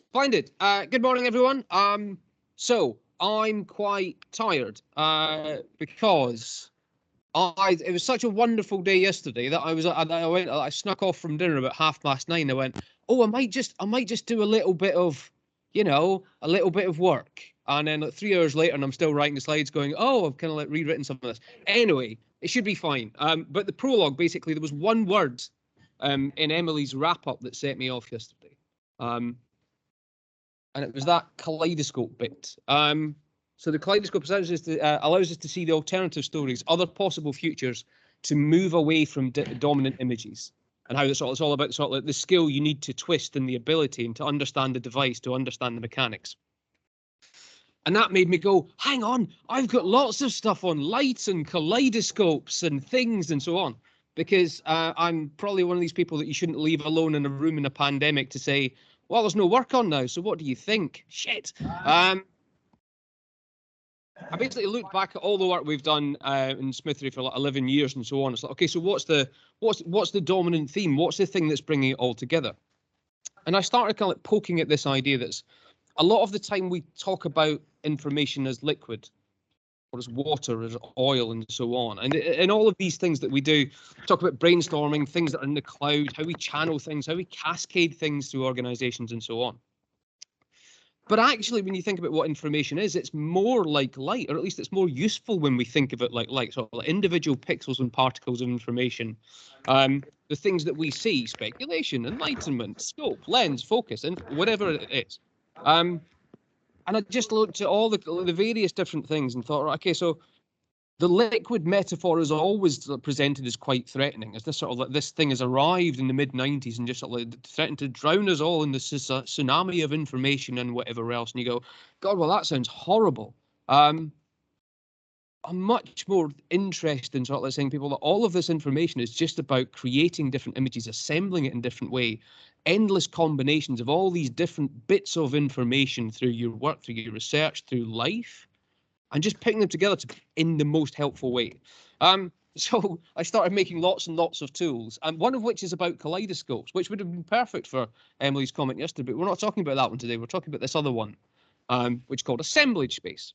Splendid. Good morning, everyone. So I'm quite tired because it was such a wonderful day yesterday that I snuck off from dinner about 9:30. I went, oh, I might just do a little bit of, a little bit of work. And then like 3 hours later, and I'm still writing the slides, going, oh, I've kind of like rewritten some of this. Anyway, it should be fine. But the prologue, basically, there was one word in Emily's wrap up that set me off yesterday. And it was that kaleidoscope bit. So the kaleidoscope allows us to see the alternative stories, other possible futures, to move away from dominant images, and how it's all about sort of like the skill you need to twist and the ability and to understand the device, to understand the mechanics. And that made me go, hang on, I've got lots of stuff on lights and kaleidoscopes and things and so on. Because I'm probably one of these people that you shouldn't leave alone in a room in a pandemic to say, well, there's no work on now, so what do you think? Shit. I basically looked back at all the work we've done in Smithery for like 11 years and so on. It's like, okay, so what's the dominant theme? What's the thing that's bringing it all together? And I started kind of like poking at this idea that's a lot of the time we talk about information as liquid, or as water, as oil, and so on. And in all of these things that we do, talk about brainstorming, things that are in the cloud, how we channel things, how we cascade things through organizations, and so on. But actually, when you think about what information is, it's more like light, or at least it's more useful when we think of it like light. So like individual pixels and particles of information, the things that we see, speculation, enlightenment, scope, lens, focus, and whatever it is. And I just looked at all the various different things and thought, right, okay, so the liquid metaphor is always presented as quite threatening, as this sort of like this thing has arrived in the mid-90s and just sort of like threatened to drown us all in the tsunami of information and whatever else. And you go, God, well, that sounds horrible. I'm much more interested in sort of like saying people that all of this information is just about creating different images, assembling it in different way, endless combinations of all these different bits of information through your work, through your research, through life, and just putting them together in the most helpful way. So I started making lots and lots of tools, and one of which is about kaleidoscopes, which would have been perfect for Emily's comment yesterday, but we're not talking about that one today. We're talking about this other one, which is called Assemblage space.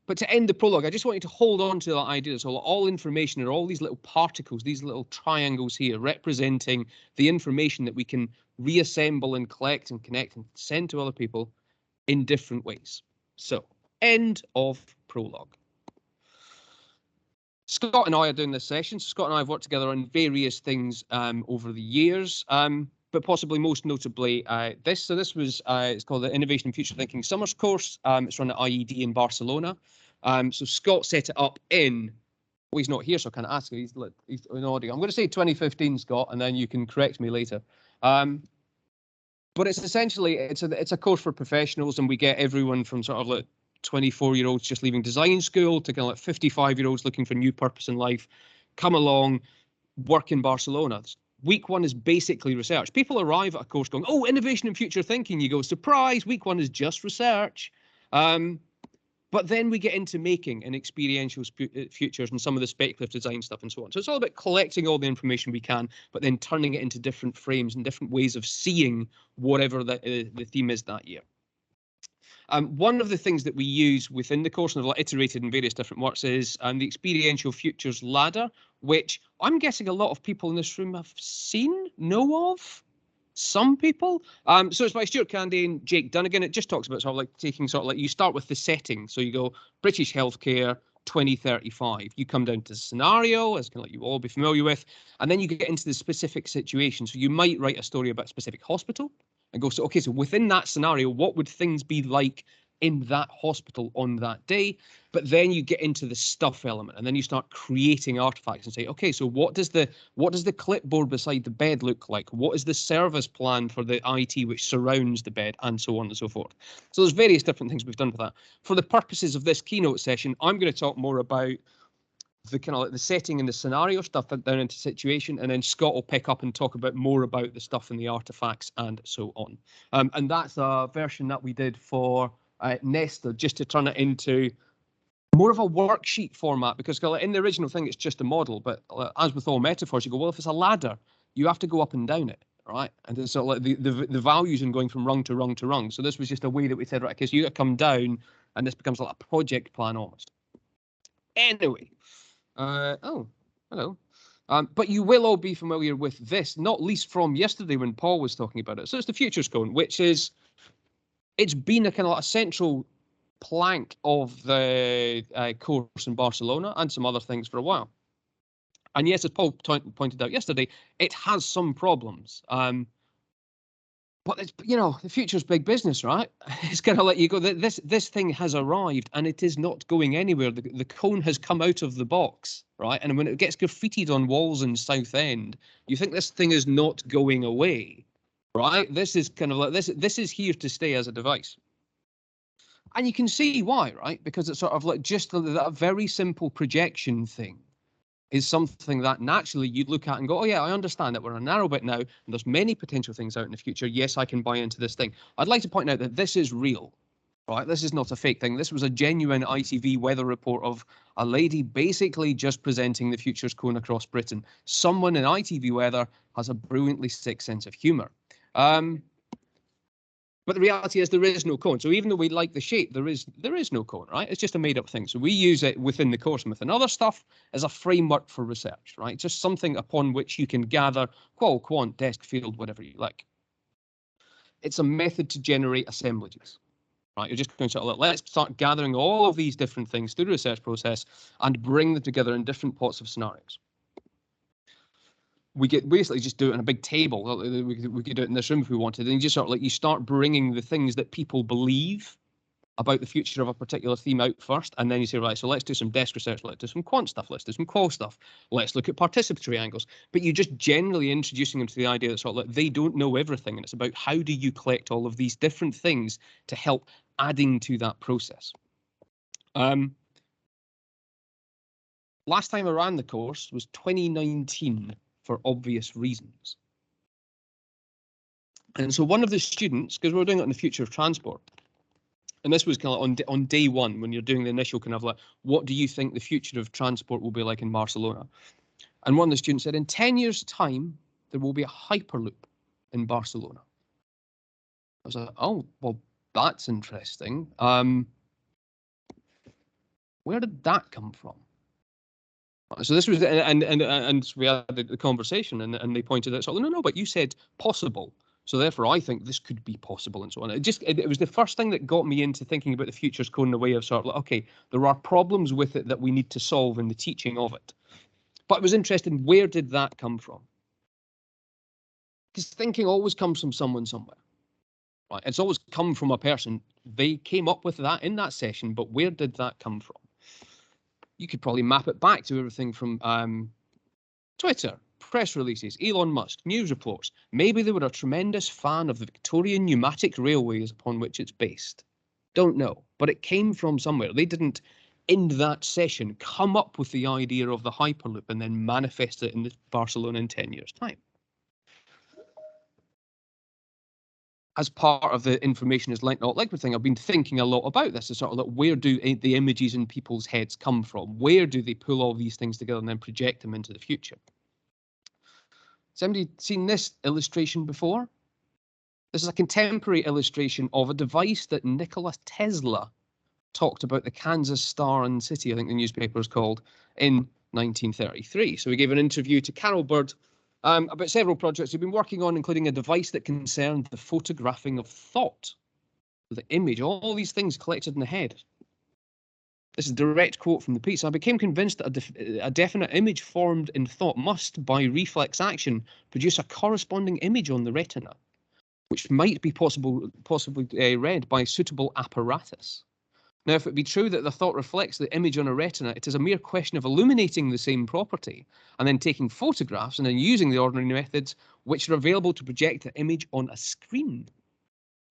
But to end the prologue, I just want you to hold on to that idea. So all information are all these little particles, these little triangles here, representing the information that we can reassemble and collect and connect and send to other people in different ways. So, end of prologue. Scott and I are doing this session. So Scott and I have worked together on various things over the years, but possibly most notably this. So this was, it's called the Innovation and Future Thinking Summers course. It's run at IED in Barcelona. So Scott set it up in, well, he's not here, so I can't ask him. He's in audio. I'm going to say 2015, Scott, and then you can correct me later. But it's essentially, it's a course for professionals, and we get everyone from sort of like 24-year-olds just leaving design school to kind of like 55-year-olds looking for new purpose in life, come along, work in Barcelona. Week one is basically research. People arrive at a course going, oh, innovation and future thinking. You go, surprise, week one is just research. But then we get into making and experiential futures and some of the speculative design stuff and so on. So it's all about collecting all the information we can, but then turning it into different frames and different ways of seeing whatever the theme is that year. One of the things that we use within the course, and I've iterated in various different works, is the Experiential Futures Ladder, which I'm guessing a lot of people in this room have seen, know of. Some people. So it's by Stuart Candy and Jake Dunnigan. It just talks about sort of like taking sort of like, you start with the setting. So you go British healthcare 2035. You come down to the scenario, as kind of like you all be familiar with, and then you get into the specific situation. So you might write a story about a specific hospital and go, so okay, so within that scenario, what would things be like in that hospital on that day? But then you get into the stuff element, and then you start creating artifacts and say, okay, so what does the clipboard beside the bed look like? What is the service plan for the IT which surrounds the bed, and so on and so forth? So there's various different things we've done for that. For the purposes of this keynote session, I'm going to talk more about the kind of like the setting and the scenario stuff down into situation, and then Scott will pick up and talk about more about the stuff and the artifacts and so on. And that's a version that we did for Nesta, just to turn it into more of a worksheet format, because in the original thing it's just a model, but as with all metaphors, you go, well, if it's a ladder, you have to go up and down it, right? And it's sort of like the values and going from rung to rung to rung. So this was just a way that we said, right, okay, so you got to come down, and this becomes like a project plan almost. Anyway, oh, hello. But you will all be familiar with this, not least from yesterday when Paul was talking about it. So it's the Futures Cone, which is, it's been a kind of like a central plank of the course in Barcelona and some other things for a while. And yes, as Paul pointed out yesterday, it has some problems. But it's, you know, the future's big business, right? It's going to let you go. This thing has arrived and it is not going anywhere. The cone has come out of the box, right? And when it gets graffitied on walls in Southend, you think this thing is not going away, right? This is kind of like this is here to stay as a device. And you can see why, right? Because it's sort of like just that very simple projection thing is something that naturally you'd look at and go, oh yeah, I understand that we're a narrow bit now and there's many potential things out in the future. Yes, I can buy into this thing. I'd like to point out that this is real, right? This is not a fake thing. This was a genuine ITV weather report of a lady basically just presenting the Futures Cone across Britain. Someone in ITV weather has a brilliantly sick sense of humour. But the reality is there is no cone. So even though we like the shape, there is no cone, right? It's just a made up thing. So we use it within the course and within other stuff as a framework for research, right? Just something upon which you can gather qual, quant, desk, field, whatever you like. It's a method to generate assemblages, right? You're just going to sort of like, let's start gathering all of these different things through the research process and bring them together in different pots of scenarios. We get basically just do it on a big table. We could do it in this room if we wanted. And you just sort of like, you start bringing the things that people believe about the future of a particular theme out first. And then you say, right, so let's do some desk research. Let's do some quant stuff. Let's do some qual stuff. Let's look at participatory angles. But you're just generally introducing them to the idea that sort of like they don't know everything. And it's about how do you collect all of these different things to help adding to that process. Last time I ran the course was 2019. For obvious reasons. And so one of the students, because we're doing it in the future of transport, and this was kind of on day one when you're doing the initial kind of like, what do you think the future of transport will be like in Barcelona? And one of the students said, in 10 years' time, there will be a hyperloop in Barcelona. I was like, oh, well, that's interesting. Where did that come from? So this was, and we had the conversation, and they pointed out, so no, but you said possible, so therefore I think this could be possible, and so on. It was the first thing that got me into thinking about the Futures Cone in a way of sort of like, okay, there are problems with it that we need to solve in the teaching of it. But it was interesting, where did that come from? Because thinking always comes from someone somewhere, right? It's always come from a person. They came up with that in that session, but where did that come from? You could probably map it back to everything from Twitter, press releases, Elon Musk, news reports. Maybe they were a tremendous fan of the Victorian pneumatic railways upon which it's based. Don't know, but it came from somewhere. They didn't, in that session, come up with the idea of the Hyperloop and then manifest it in Barcelona in 10 years' time. As part of the information is like not liquid thing, I've been thinking a lot about this. It's sort of like, where do the images in people's heads come from? Where do they pull all these things together and then project them into the future? Somebody seen this illustration before? This is a contemporary illustration of a device that Nikola Tesla talked about, the Kansas Star and City, I think the newspaper is called, in 1933. So we gave an interview to Carol Bird about several projects we've been working on, including a device that concerned the photographing of thought, the image, all these things collected in the head. This is a direct quote from the piece. I became convinced that a definite image formed in thought must, by reflex action, produce a corresponding image on the retina, which might be possibly read by suitable apparatus. Now, if it be true that the thought reflects the image on a retina, it is a mere question of illuminating the same property and then taking photographs and then using the ordinary methods which are available to project the image on a screen.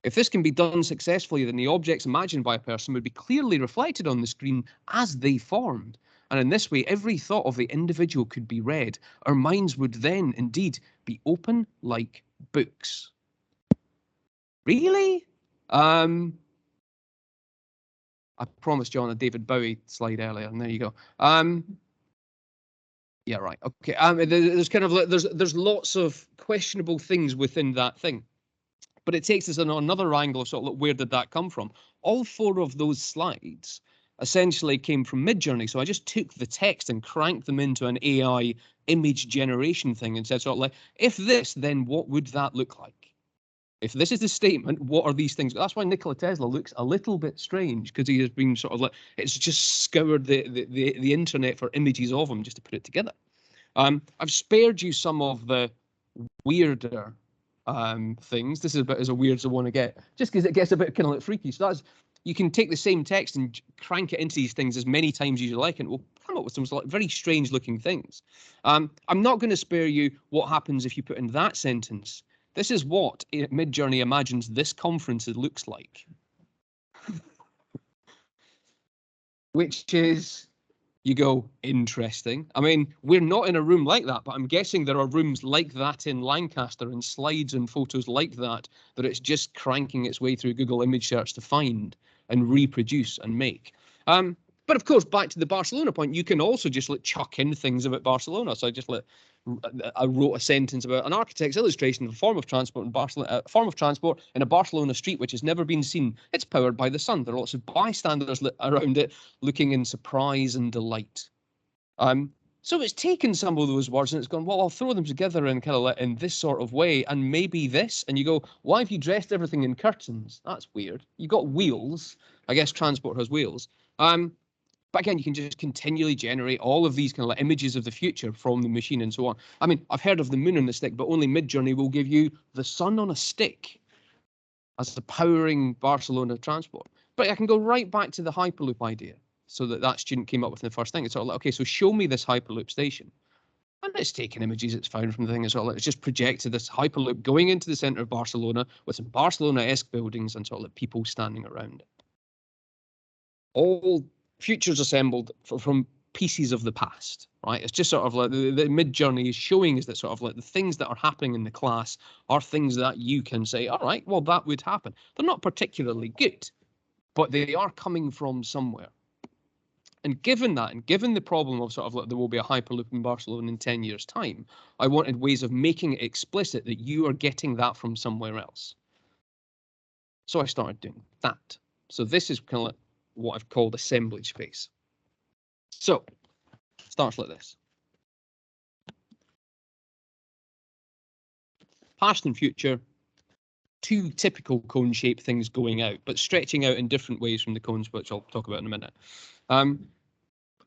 If this can be done successfully, then the objects imagined by a person would be clearly reflected on the screen as they formed. And in this way, every thought of the individual could be read. Our minds would then indeed be open like books. Really? I promised John a David Bowie slide earlier, and there you go. Yeah, right. Okay. There's kind of like there's lots of questionable things within that thing, but it takes us on another angle of sort of like, where did that come from? All four of those slides essentially came from Midjourney. So I just took the text and cranked them into an AI image generation thing and said sort of like, if this, then what would that look like? If this is the statement, what are these things? That's why Nikola Tesla looks a little bit strange, because he has been sort of like, it's just scoured the internet for images of him just to put it together. I've spared you some of the weirder things. This is about as weird as I want to get, just because it gets a bit kind of like freaky. So that's, you can take the same text and crank it into these things as many times as you like, and we'll come up with some like very strange looking things. I'm not going to spare you what happens if you put in that sentence. This is what Midjourney imagines this conference looks like, which is, you go, interesting. I mean, we're not in a room like that, but I'm guessing there are rooms like that in Lancaster and slides and photos like that, that it's just cranking its way through Google image search to find and reproduce and make. But of course, back to the Barcelona point, you can also just like chuck in things about Barcelona. So I wrote a sentence about an architect's illustration of a form of transport in Barcelona, form of transport in a Barcelona street which has never been seen. It's powered by the sun. There are lots of bystanders around it, looking in surprise and delight. So it's taken some of those words and it's gone, well, I'll throw them together in kind of in this sort of way, and maybe this. And you go, why have you dressed everything in curtains? That's weird. You got wheels. I guess transport has wheels. But again, you can just continually generate all of these kind of like images of the future from the machine and so on. I mean, I've heard of the moon on a stick, but only Midjourney will give you the sun on a stick as the powering Barcelona transport. But I can go right back to the Hyperloop idea. So that student came up with the first thing. It's all like, okay, so show me this Hyperloop station. And it's taken images it's found from the thing as well. It's just projected this Hyperloop going into the center of Barcelona with some Barcelona-esque buildings and sort of like people standing around it. All futures assembled from pieces of the past, right? It's just sort of like the Midjourney is showing us that sort of like the things that are happening in the class are things that you can say, all right, well, that would happen. They're not particularly good, but they are coming from somewhere. And given that, and given the problem of sort of like there will be a Hyperloop in Barcelona in 10 years' time, I wanted ways of making it explicit that you are getting that from somewhere else. So I started doing that. So this is kind of like what I've called assemblage space. So it starts like this. Past and future, two typical cone-shaped things going out, but stretching out in different ways from the cones, which I'll talk about in a minute.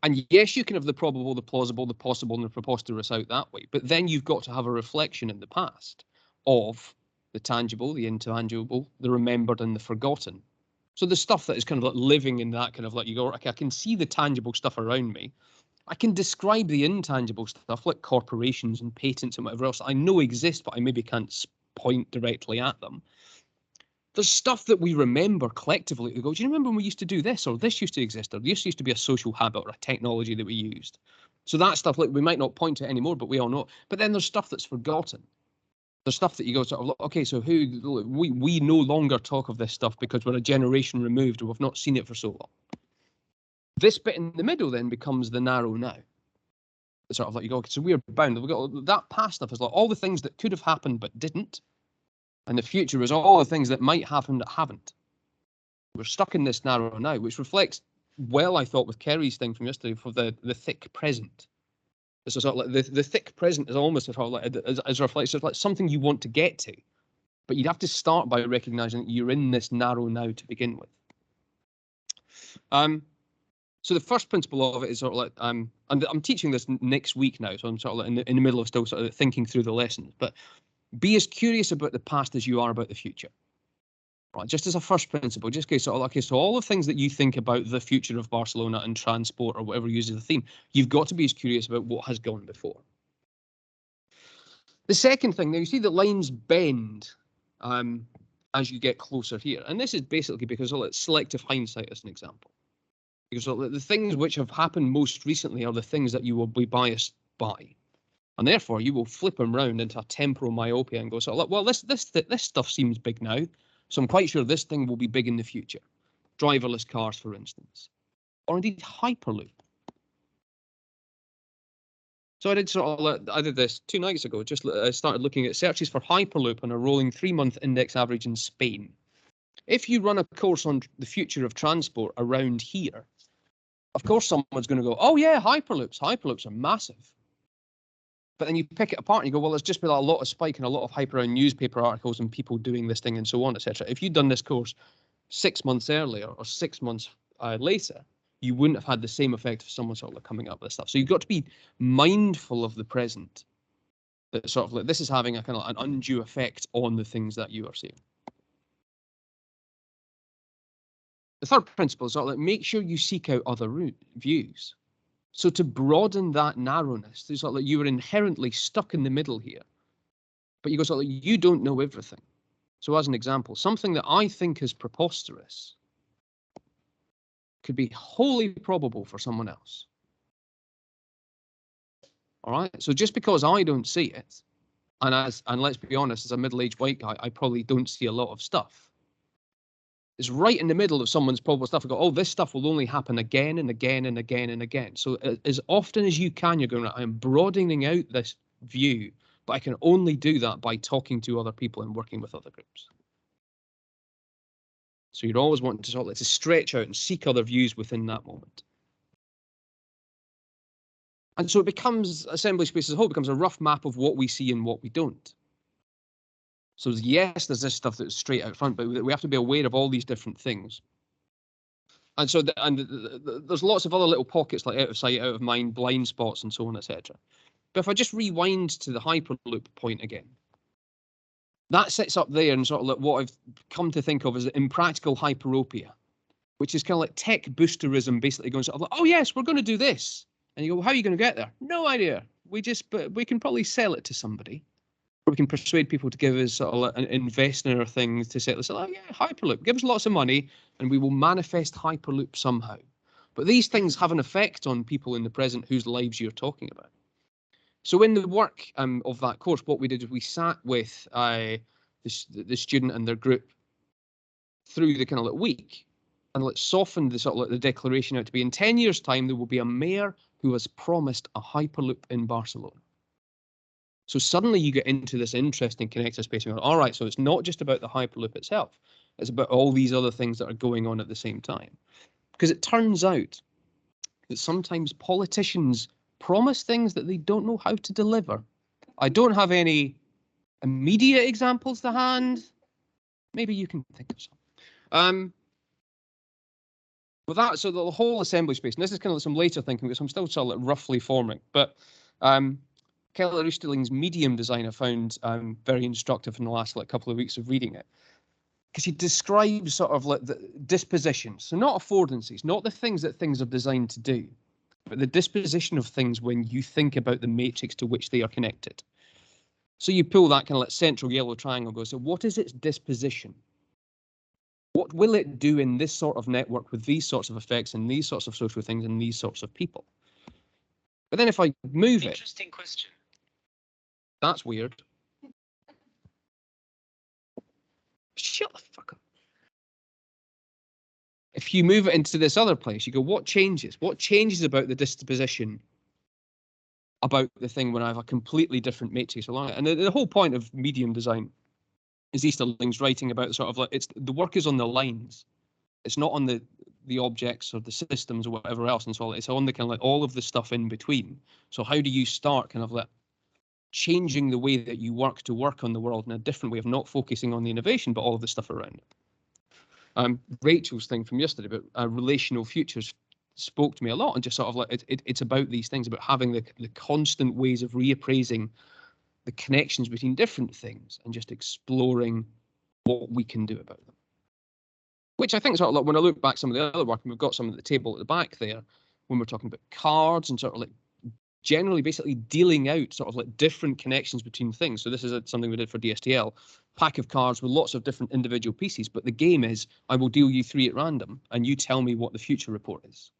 And yes, you can have the probable, the plausible, the possible, and the preposterous out that way, but then you've got to have a reflection in the past of the tangible, the intangible, the remembered, and the forgotten. So the stuff that is kind of like living in that kind of like, you go, okay, I can see the tangible stuff around me. I can describe the intangible stuff like corporations and patents and whatever else I know exist, but I maybe can't point directly at them. There's stuff that we remember collectively. We go, do you remember when we used to do this, or this used to exist, or this used to be a social habit or a technology that we used? So that stuff, like, we might not point to it anymore, but we all know. But then there's stuff that's forgotten. There's stuff that you go sort of, okay, so we no longer talk of this stuff because we're a generation removed, or we've not seen it for so long. This bit in the middle then becomes the narrow now. It's sort of like you go, okay, so we're bound. We've got that past stuff is like all the things that could have happened but didn't. And the future is all the things that might happen that haven't. We're stuck in this narrow now, which reflects well, I thought, with Kerry's thing from yesterday for the thick present. This is sort of like the thick present is almost sort of like as reflects like something you want to get to, but you'd have to start by recognizing that you're in this narrow now to begin with. So the first principle of it is sort of like and I'm teaching this next week now, so I'm sort of like in the middle of still sort of thinking through the lessons, but be as curious about the past as you are about the future. Right, just as a first principle, just okay, so all the things that you think about the future of Barcelona and transport or whatever uses the theme, you've got to be as curious about what has gone before. The second thing, now you see the lines bend as you get closer here, and this is basically because of selective hindsight as an example. Because the things which have happened most recently are the things that you will be biased by. And therefore, you will flip them around into a temporal myopia and go, so, well, this stuff seems big now, so I'm quite sure this thing will be big in the future. Driverless cars, for instance, or indeed Hyperloop. So I did this 2 nights ago. I started looking at searches for Hyperloop on a rolling 3-month index average in Spain. If you run a course on the future of transport around here, of course someone's going to go, oh yeah, Hyperloops are massive. But then you pick it apart and you go, well, there's just been a lot of spike and a lot of hype around newspaper articles and people doing this thing and so on, etc. If you'd done this course 6 months earlier or 6 months later, you wouldn't have had the same effect of someone sort of like coming up with this stuff. So you've got to be mindful of the present. That sort of like this is having a kind of an undue effect on the things that you are seeing. The third principle is sort of like make sure you seek out other views. So to broaden that narrowness, there's sort of like you are inherently stuck in the middle here, but you go sort of like you don't know everything. So as an example, something that I think is preposterous could be wholly probable for someone else. All right. So just because I don't see it, and let's be honest, as a middle-aged white guy, I probably don't see a lot of stuff. It's right in the middle of someone's probable stuff. I go, oh, this stuff will only happen again and again and again and again. So as often as you can, you're going, I'm broadening out this view, but I can only do that by talking to other people and working with other groups. So you're always wanting to sort of like to stretch out and seek other views within that moment. And so it becomes, Assemblage Space as a whole becomes a rough map of what we see and what we don't. So yes, there's this stuff that's straight out front, but we have to be aware of all these different things. And so there's lots of other little pockets like out of sight, out of mind, blind spots, and so on, etc. But if I just rewind to the Hyperloop point again, that sits up there and sort of like what I've come to think of as impractical hyperopia, which is kind of like tech boosterism, basically going sort of like, oh yes, we're going to do this. And you go, well, how are you going to get there? No idea. But we can probably sell it to somebody. Or we can persuade people to give us sort of like an invest in our things to say, oh yeah, Hyperloop, give us lots of money and we will manifest Hyperloop somehow. But these things have an effect on people in the present whose lives you're talking about. So in the work of that course, what we did is we sat with the student and their group through the kind of like week and like softened the sort of like the declaration out to be in 10 years' time, there will be a mayor who has promised a Hyperloop in Barcelona. So suddenly you get into this interesting connector space and go, all right, so it's not just about the Hyperloop itself. It's about all these other things that are going on at the same time. Because it turns out that sometimes politicians promise things that they don't know how to deliver. I don't have any immediate examples to hand. Maybe you can think of some. With that, so the whole Assemblage space, and this is kind of like some later thinking because I'm still sort of like roughly forming, but Keller Oosteling's medium design I found very instructive in the last like couple of weeks of reading it, because he describes sort of like the dispositions, so not affordances, not the things that things are designed to do, but the disposition of things when you think about the matrix to which they are connected. So you pull that kind of like central yellow triangle, go, so what is its disposition? What will it do in this sort of network with these sorts of effects and these sorts of social things and these sorts of people? But then if I move it... Interesting question. That's weird. Shut the fuck up. If you move it into this other place, you go, what changes? What changes about the disposition about the thing when I have a completely different matrix along it? And the whole point of medium design is Easterling's writing about sort of like the work is on the lines. It's not on the objects or the systems or whatever else, and so it's on the kind of like all of the stuff in between. So how do you start kind of like changing the way that you work to work on the world in a different way of not focusing on the innovation, but all of the stuff around it? Rachel's thing from yesterday about relational futures spoke to me a lot, and just sort of like it's about these things, about having the constant ways of reappraising the connections between different things and just exploring what we can do about them. Which I think sort of like when I look back some of the other work, and we've got some at the table at the back there, when we're talking about cards and sort of like generally basically dealing out sort of like different connections between things. So this is something we did for DSTL, pack of cards with lots of different individual pieces, but the game is I will deal you 3 at random and you tell me what the future report is.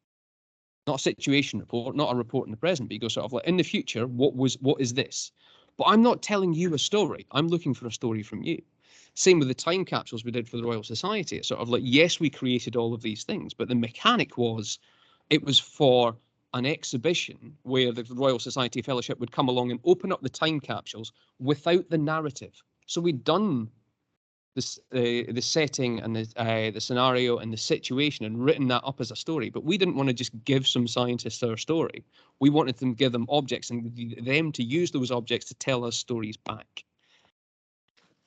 Not a situation report, not a report in the present, but you go sort of like in the future, what is this? But I'm not telling you a story. I'm looking for a story from you. Same with the time capsules we did for the Royal Society. It's sort of like, yes, we created all of these things, but the mechanic was, it was for an exhibition where the Royal Society Fellowship would come along and open up the time capsules without the narrative. So we'd done this, the setting and the scenario and the situation and written that up as a story, but we didn't want to just give some scientists our story. We wanted them to give them objects and them to use those objects to tell us stories back.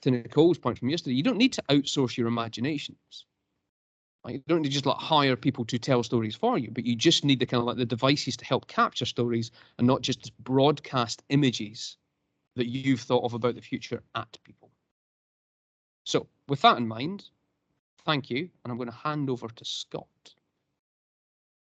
To Nicole's point from yesterday, you don't need to outsource your imaginations. Like, you don't need to just hire people to tell stories for you, but you just need the kind of the devices to help capture stories and not just broadcast images that you've thought of about the future at people. So with that in mind, thank you, and I'm going to hand over to Scott.